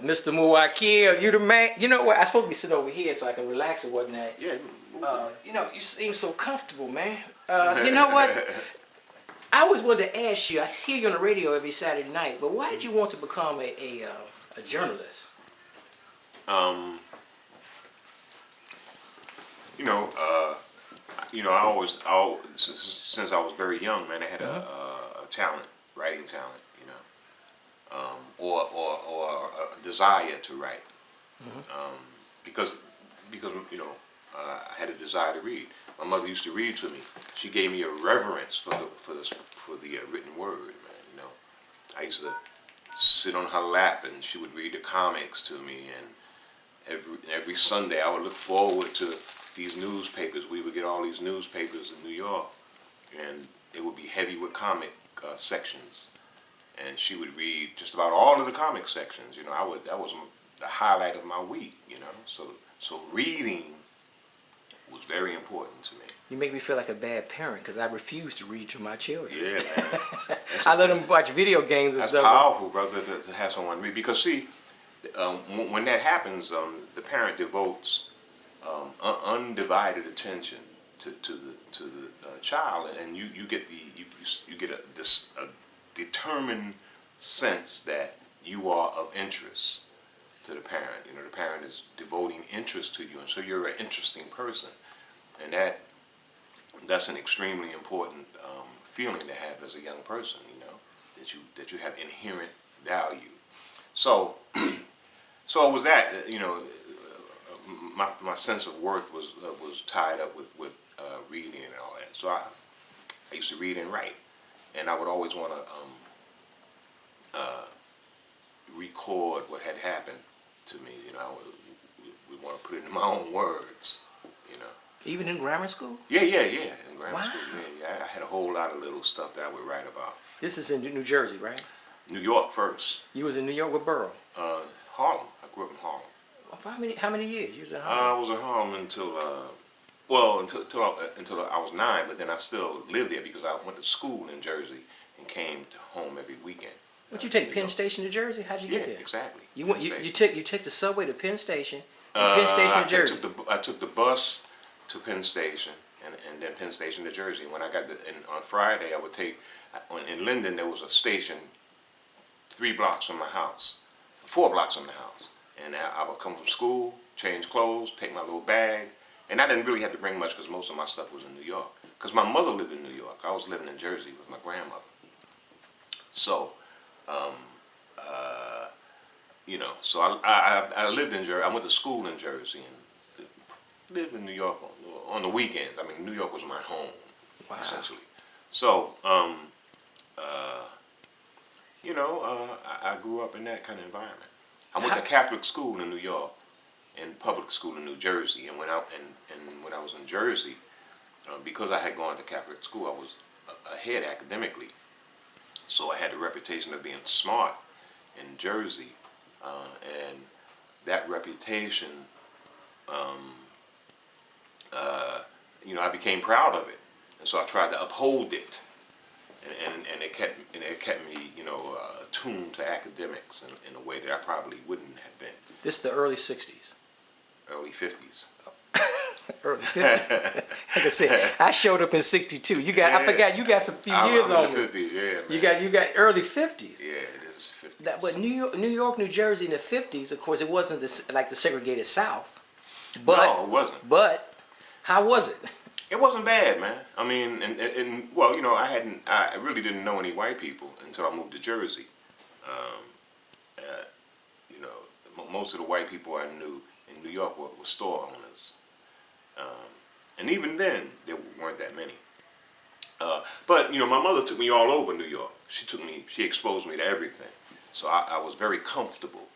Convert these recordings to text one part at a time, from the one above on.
Mr. Muwakkil, you the man. You know what? I'm supposed to be sitting over here so I can relax and whatnot. Yeah. You know, you seem so comfortable, man. You know what? I always wanted to ask you. I hear you on the radio every Saturday night, but why did you want to become a journalist? Um, you know, since I was very young, man, I had a talent, writing talent, or a desire to write, because I had a desire to read. My mother used to read to me. She gave me a reverence for the written word, man. You know, I used to sit on her lap and she would read the comics to me, and every Sunday I would look forward to these newspapers. We would get all these newspapers in New York, and it would be heavy with comic sections, and she would read just about all of the comic sections. You know, that was the highlight of my week. You know, so reading was very important to me. You make me feel like a bad parent because I refuse to read to my children. Yeah, man. I let them watch video games and That's stuff. That's powerful, brother, to have someone read. Because see, when that happens, the parent devotes undivided attention to the child, and you get a determined sense that you are of interest to the parent. You know, the parent is devoting interest to you, and so you're an interesting person, and that's an extremely important feeling to have as a young person. You know, that you have inherent value. So so it was that, my sense of worth was tied up with reading and all that. So I used to read and write, and I would always want to record what had happened to me. You know, I would want to put it in my own words. You know. Even in grammar school? Yeah. In grammar Wow. school, yeah. I had a whole lot of little stuff that I would write about. This is in New Jersey, right? New York first. You was in New York. What borough? Harlem. I grew up in Harlem. How many years? You was in I Harlem? was in Harlem until I was 9, but then I still lived there because I went to school in Jersey and came to home every weekend. Would you take Penn Station to Jersey? How'd you get there? Exactly. You took the subway to Penn Station. Penn Station to Jersey. I took the bus to Penn Station and then Penn Station to Jersey. When I got on Friday, I would take in Linden. There was a station 3 blocks from my house, 4 blocks from the house, and I would come from school, change clothes, take my little bag, and I didn't really have to bring much because most of my stuff was in New York. Because my mother lived in New York. I was living in Jersey with my grandmother. So, so I lived in Jersey. I went to school in Jersey and lived in New York on the weekends. I mean, New York was my home, essentially. So, I grew up in that kind of environment. I went to Catholic school in New York and public school in New Jersey, and when I was in Jersey, because I had gone to Catholic school, I was ahead academically. So I had the reputation of being smart in Jersey, and that reputation, I became proud of it, and so I tried to uphold it, and it kept me, attuned to academics in a way that I probably wouldn't have been. This is the early '60s. Early '50s. Early '50s. Like I said, I showed up in '62. I forgot you got some few years on me. In the '50s, yeah, man. You got early '50s. Yeah, it is '50s. But New York, New Jersey in the '50s, of course, it wasn't like the segregated South. But, no, it wasn't. But how was it? It wasn't bad, man. I mean, I really didn't know any white people until I moved to Jersey. Most of the white people I knew in New York were store owners. And even then, there weren't that many. But my mother took me all over New York. She exposed me to everything. So I was very comfortable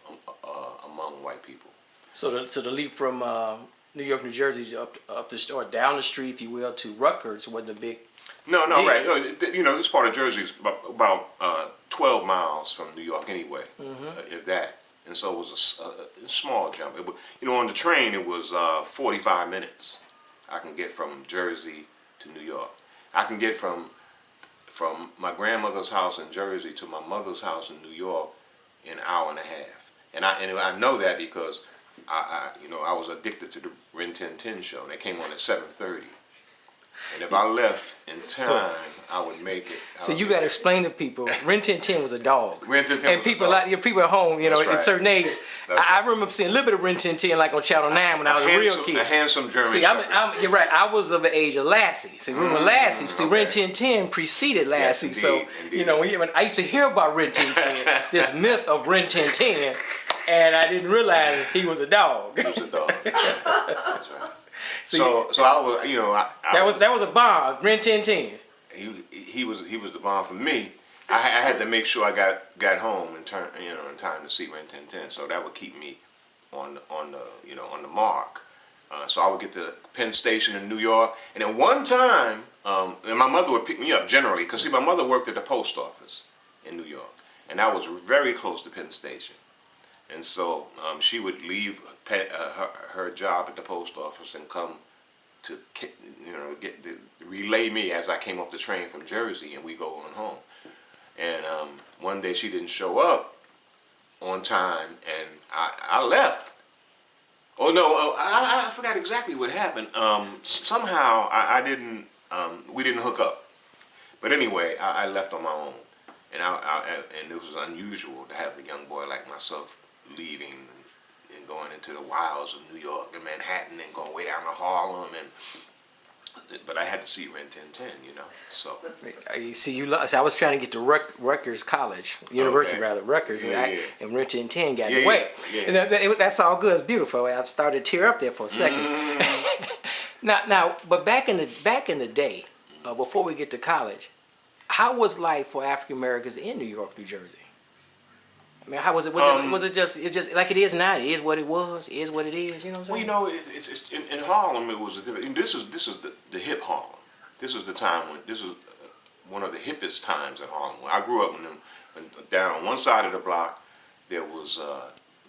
among white people. So the leap from New York, New Jersey, or down the street, if you will, to Rutgers wasn't a big. No, right. This part of Jersey is about 12 miles from New York anyway, if that. And so it was a small jump. On the train, it was 45 minutes. I can get from Jersey to New York. I can get from my grandmother's house in Jersey to my mother's house in New York in an hour and a half. And I know that because I was addicted to the Rin Tin Tin show, and it came on at 7:30. And if I left in time, I would make it. So you got to explain to people, Rin Tin Tin was a dog. Rin Tin Tin and was people, a dog. people at home, That's in right. certain age, That's I remember seeing a little bit of Rin Tin Tin like on Channel 9 when I was a real kid. A handsome German See, Shepherd. you're right. I was of the age of Lassie. See, we were Lassie. See, okay. Rin Tin Tin preceded Lassie. Yes, So, indeed. when I used to hear about Rin Tin Tin, this myth of Rin Tin Tin, and I didn't realize he was a dog. He was a dog. That's right. So I was, that was a bomb, Rin Tin Tin. He was the bomb for me. I had to make sure I got home in time to see Rin Tin Tin, so that would keep me on the mark. So I would get to Penn Station in New York, and at one time, and my mother would pick me up generally, because see, my mother worked at the post office in New York, and I was very close to Penn Station. And so she would leave her job at the post office and come to relay me as I came off the train from Jersey, and we go on home. And one day she didn't show up on time, and I left. Oh no, I forgot exactly what happened. Somehow I didn't. We didn't hook up. But anyway, I left on my own, and and it was unusual to have a young boy like myself leaving and going into the wilds of New York and Manhattan and going way down to Harlem, but I had to see Rin Tin Tin, so. You see, I was trying to get to Rutgers College, University rather, Rutgers, and Rin Tin Tin got in the way. And that's all good, it's beautiful. I started to tear up there for a second. But back in the day, before we get to college, how was life for African Americans in New York, New Jersey? I mean, how was it? Was it just like it is now? It is what it was. It is what it is. You know what I'm saying? Well, it's in Harlem. It was a different. This is the hip Harlem. This was the time when this was one of the hippest times in Harlem. When I grew up, when down on one side of the block, there was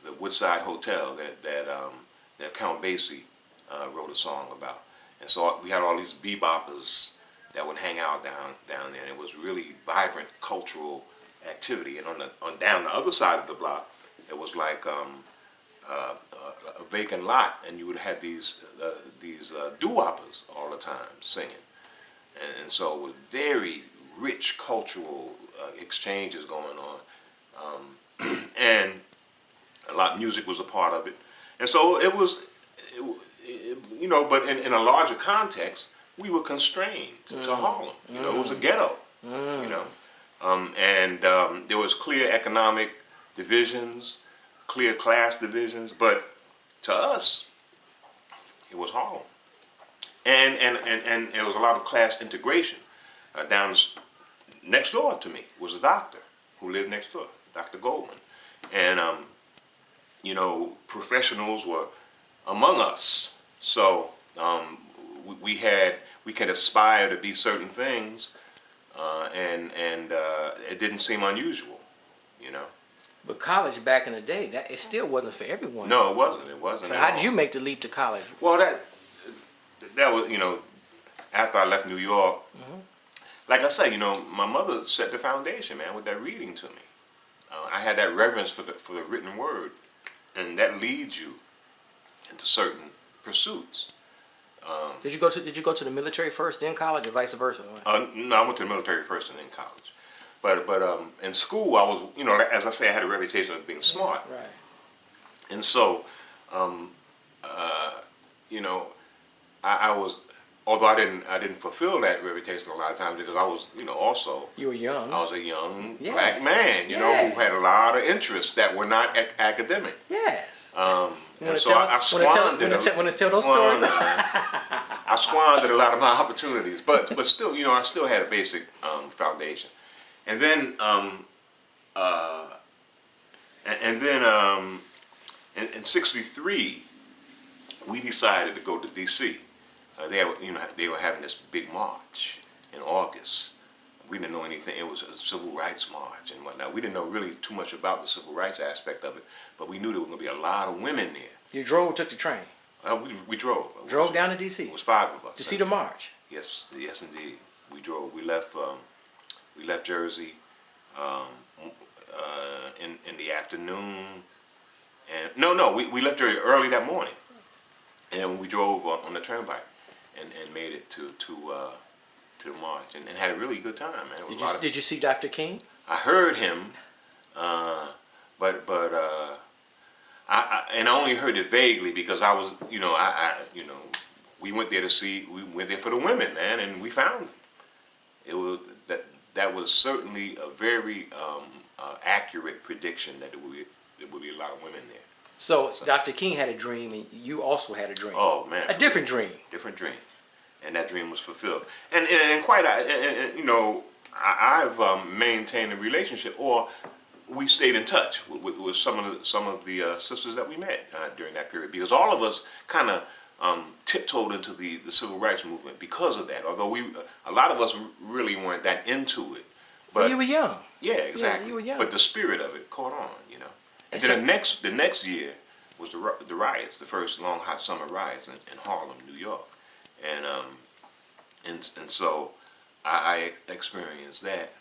the Woodside Hotel that Count Basie wrote a song about, and so we had all these beboppers that would hang out down there. And it was really vibrant cultural activity. And on down the other side of the block, it was like a vacant lot, and you would have these doo-woppers all the time singing, and so with very rich cultural exchanges going on, and a lot of music was a part of it, and so it was, but in a larger context, we were constrained to Harlem. It was a ghetto. And there was clear economic divisions, clear class divisions, but to us, it was Harlem. And there was a lot of class integration. Down next door to me was a doctor who lived next door, Dr. Goldman. And, professionals were among us. So we could aspire to be certain things, and it didn't seem unusual, But college back in the day, it still wasn't for everyone. No, it wasn't. It wasn't. So how did you make the leap to college? Well, that was, after I left New York, like I say, my mother set the foundation, man, with that reading to me. I had that reverence for the written word, and that leads you into certain pursuits. Did you go to the military first, then college, or vice versa? No, I went to the military first and then college. But in school, I was, as I say, I had a reputation of being smart. Right. And so, I was, although I didn't fulfill that reputation a lot of times because I was, also. You were young. I was a young black man, who had a lot of interests that were not academic. Yes. And so I squandered. Want to tell those stories? I squandered a lot of my opportunities, but still, I still had a basic foundation. And then, in '63, we decided to go to D.C. They were having this big march in August. We didn't know anything. It was a civil rights march and whatnot. We didn't know really too much about the civil rights aspect of it, but we knew there were going to be a lot of women there. You drove or took the train? We drove. Drove down to D.C.? It was 5 of us. To see the march? Yes, indeed. We drove. We left Jersey in the afternoon, No. We left early that morning, and we drove on the turnpike, and made it to the march, and had a really good time, man. It was Did you see Dr. King? I heard him, but I only heard it vaguely because I was, we went there for the women, man, and we found them. It was that was certainly a very accurate prediction that there would be a lot of women there. So Dr. King had a dream, and you also had a dream. Oh man, a different dream. Different dream, and that dream was fulfilled. And I've maintained a relationship, or we stayed in touch with some of the sisters that we met during that period, because all of us kind of tiptoed into the civil rights movement because of that. Although a lot of us really weren't that into it. But you were young. Yeah, exactly. Yeah, you were young. But the spirit of it caught on, And And then the next year was the riots, the first long hot summer riots in Harlem, New York, and so I experienced that,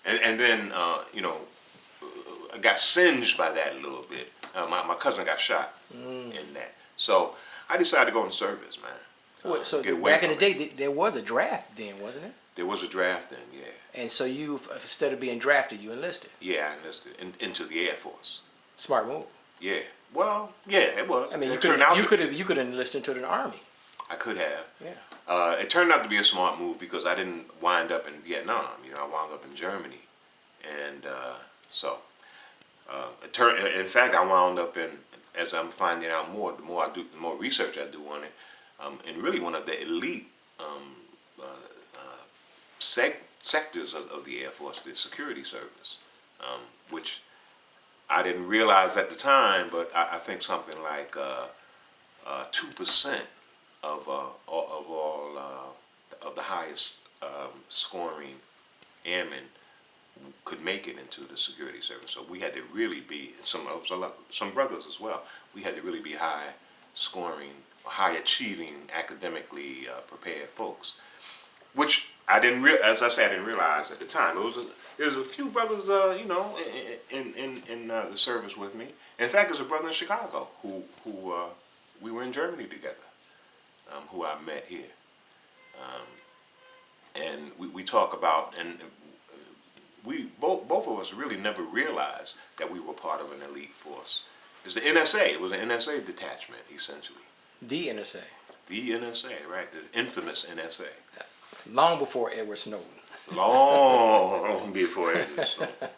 and then I got singed by that a little bit. My cousin got shot in that, so I decided to go in service, man. So get away back in from the day, there was a draft then, wasn't it? There was a draft then, yeah. And so you, instead of being drafted, you enlisted. Yeah, I enlisted into the Air Force. Smart move. Yeah. Well, yeah, it was. I mean, It you turned out could have enlisted into the Army. I could have. Yeah. It turned out to be a smart move because I didn't wind up in Vietnam. I wound up in Germany, and in fact, I wound up in, as I'm finding out more, the more research I do on it, in really one of the elite sectors of the Air Force, the security service, which I didn't realize at the time, but I think something like 2% of all of the highest scoring airmen could make it into the security service. So we had to really be some brothers as well. We had to really be high scoring, high achieving, academically prepared folks, which I didn't as I said, I didn't realize at the time. There was a few brothers, in the service with me. In fact, there's a brother in Chicago who we were in Germany together, who I met here, and we talk about, and we both of us really never realized that we were part of an elite force. It's the NSA. It was an NSA detachment, essentially. The NSA. The NSA, right? The infamous NSA. Long before Edward Snowden. Long before Edward Snowden.